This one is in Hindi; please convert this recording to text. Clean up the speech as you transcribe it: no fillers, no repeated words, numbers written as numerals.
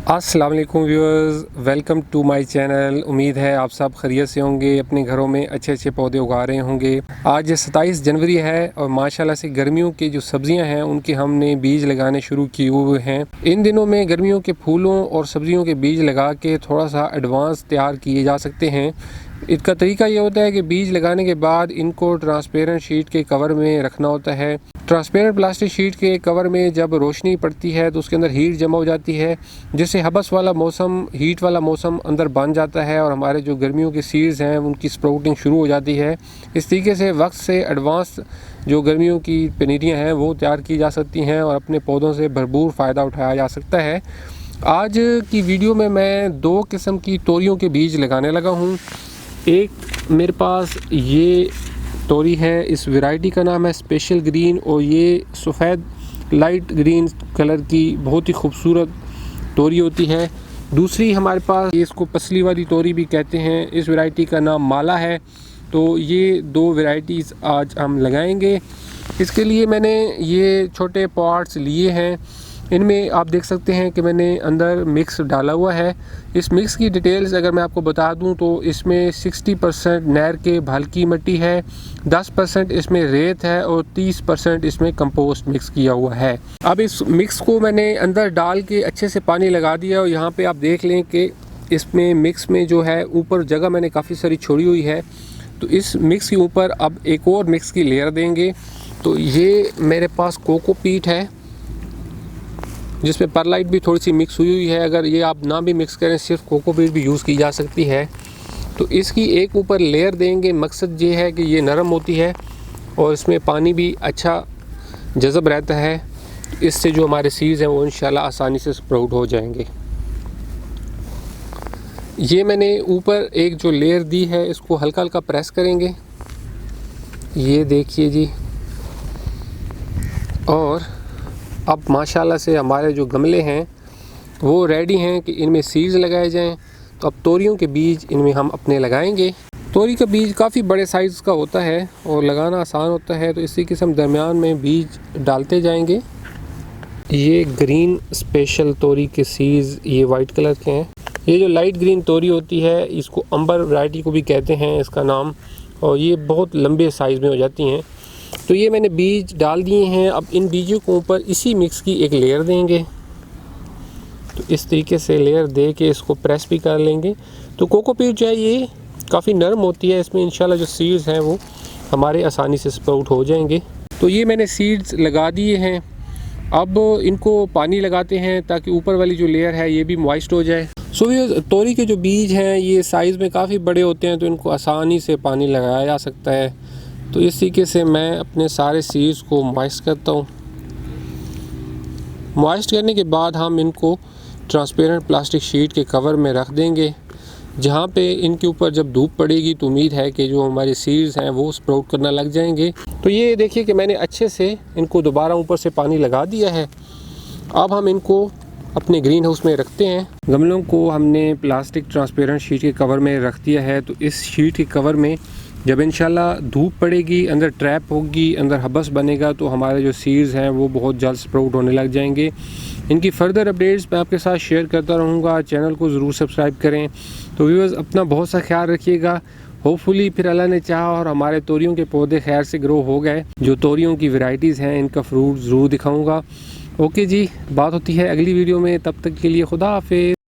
अस्सलाम वालेकुम viewers, welcome to my channel. उम्मीद है आप सब खैरियत से होंगे, अपने घरों में अच्छे अच्छे पौधे उगा रहे होंगे। आज 27 जनवरी है और माशाल्लाह से गर्मियों की जो सब्ज़ियां हैं उनके हमने बीज लगाने शुरू किए हुए हैं। इन दिनों में गर्मियों के फूलों और सब्ज़ियों के बीज लगा के थोड़ा सा एडवांस तैयार किए जा सकते हैं। इसका तरीका ये होता है कि बीज लगाने के बाद इनको ट्रांसपेरेंट शीट के कवर में रखना होता है। ट्रांसपेरेंट प्लास्टिक शीट के कवर में जब रोशनी पड़ती है तो उसके अंदर हीट जमा हो जाती है, जिससे हबस वाला मौसम, हीट वाला मौसम अंदर बन जाता है और हमारे जो गर्मियों के सीड्स हैं उनकी स्प्राउटिंग शुरू हो जाती है। इस तरीके से वक्त से एडवांस जो गर्मियों की पनीरियाँ हैं वो तैयार की जा सकती हैं और अपने पौधों से भरपूर फ़ायदा उठाया जा सकता है। आज की वीडियो में मैं 2 किस्म की तोरियों के बीज लगाने लगा हूँ। एक मेरे पास ये तोरी है, इस वैरायटी का नाम है स्पेशल ग्रीन और ये सफ़ेद लाइट ग्रीन कलर की बहुत ही खूबसूरत तोरी होती है। दूसरी हमारे पास इसको पसली वाली तोरी भी कहते हैं, इस वैरायटी का नाम माला है। तो ये 2 वैरायटीज़ आज हम लगाएंगे। इसके लिए मैंने ये छोटे पॉट्स लिए हैं। इनमें आप देख सकते हैं कि मैंने अंदर मिक्स डाला हुआ है। इस मिक्स की डिटेल्स अगर मैं आपको बता दूं तो इसमें 60% नहर के हल्की मिट्टी है, 10% इसमें रेत है और 30% इसमें कंपोस्ट मिक्स किया हुआ है। अब इस मिक्स को मैंने अंदर डाल के अच्छे से पानी लगा दिया और यहाँ पे आप देख लें कि इसमें मिक्स में जो है ऊपर जगह मैंने काफ़ी सारी छोड़ी हुई है। तो इस मिक्स के ऊपर अब एक और मिक्स की लेयर देंगे। तो ये मेरे पास कोकोपीट है जिसमें परलाइट भी थोड़ी सी मिक्स हुई है। अगर ये आप ना भी मिक्स करें, सिर्फ कोकोपीट भी यूज़ की जा सकती है। तो इसकी एक ऊपर लेयर देंगे। मकसद ये है कि ये नरम होती है और इसमें पानी भी अच्छा जज़ब रहता है। इससे जो हमारे सीड्स हैं वो इंशाल्लाह आसानी से स्प्राउट हो जाएंगे। ये मैंने ऊपर एक जो लेयर दी है इसको हल्का हल्का प्रेस करेंगे, ये देखिए जी। और अब माशाल्लाह से हमारे जो गमले हैं वो रेडी हैं कि इनमें सीड्स लगाए जाएं। तो अब तोरियों के बीज इनमें हम अपने लगाएंगे। तोरी का बीज काफ़ी बड़े साइज़ का होता है और लगाना आसान होता है, तो इसी किस्म दरमियान में बीज डालते जाएंगे। ये ग्रीन स्पेशल तोरी के सीड्स ये वाइट कलर के हैं। ये जो लाइट ग्रीन तोरी होती है इसको अंबर वैरायटी को भी कहते हैं इसका नाम, और ये बहुत लंबे साइज़ में हो जाती हैं। तो ये मैंने बीज डाल दिए हैं। अब इन बीजों को ऊपर इसी मिक्स की एक लेयर देंगे। तो इस तरीके से लेयर दे के इसको प्रेस भी कर लेंगे। तो कोकोपीट जो है ये काफ़ी नरम होती है, इसमें इंशाल्लाह जो सीड्स हैं वो हमारे आसानी से स्प्राउट हो जाएंगे। तो ये मैंने सीड्स लगा दिए हैं। अब इनको पानी लगाते हैं ताकि ऊपर वाली जो लेयर है ये भी मॉइस्ट हो जाए। सो ये तोरी के जो बीज हैं ये साइज़ में काफ़ी बड़े होते हैं, तो इनको आसानी से पानी लगाया जा सकता है। तो इस तरीके से मैं अपने सारे सीड्स को मॉइस्ट करता हूँ। मॉइस्ट करने के बाद हम इनको ट्रांसपेरेंट प्लास्टिक शीट के कवर में रख देंगे, जहाँ पे इनके ऊपर जब धूप पड़ेगी तो उम्मीद है कि जो हमारे सीड्स हैं वो स्प्राउट करना लग जाएंगे। तो ये देखिए कि मैंने अच्छे से इनको दोबारा ऊपर से पानी लगा दिया है। अब हम इनको अपने ग्रीन हाउस में रखते हैं। गमलों को हमने प्लास्टिक ट्रांसपेरेंट शीट के कवर में रख दिया है। तो इस शीट के कवर में जब इंशाल्लाह धूप पड़ेगी, अंदर ट्रैप होगी, अंदर हबस बनेगा, तो हमारे जो सीड्स हैं वो बहुत जल्द स्प्राउट होने लग जाएंगे। इनकी फ़र्दर अपडेट्स मैं आपके साथ शेयर करता रहूँगा। चैनल को ज़रूर सब्सक्राइब करें। तो व्यूअर्स अपना बहुत सा ख्याल रखिएगा। होपफुली फिर अल्लाह ने चाहा और हमारे तोरियों के पौधे खैर से ग्रो हो गए। जो तोरियों की वैरायटीज़ हैं इनका फ्रूट ज़रूर दिखाऊँगा। ओके जी, बात होती है अगली वीडियो में। तब तक के लिए खुदा हाफिज़।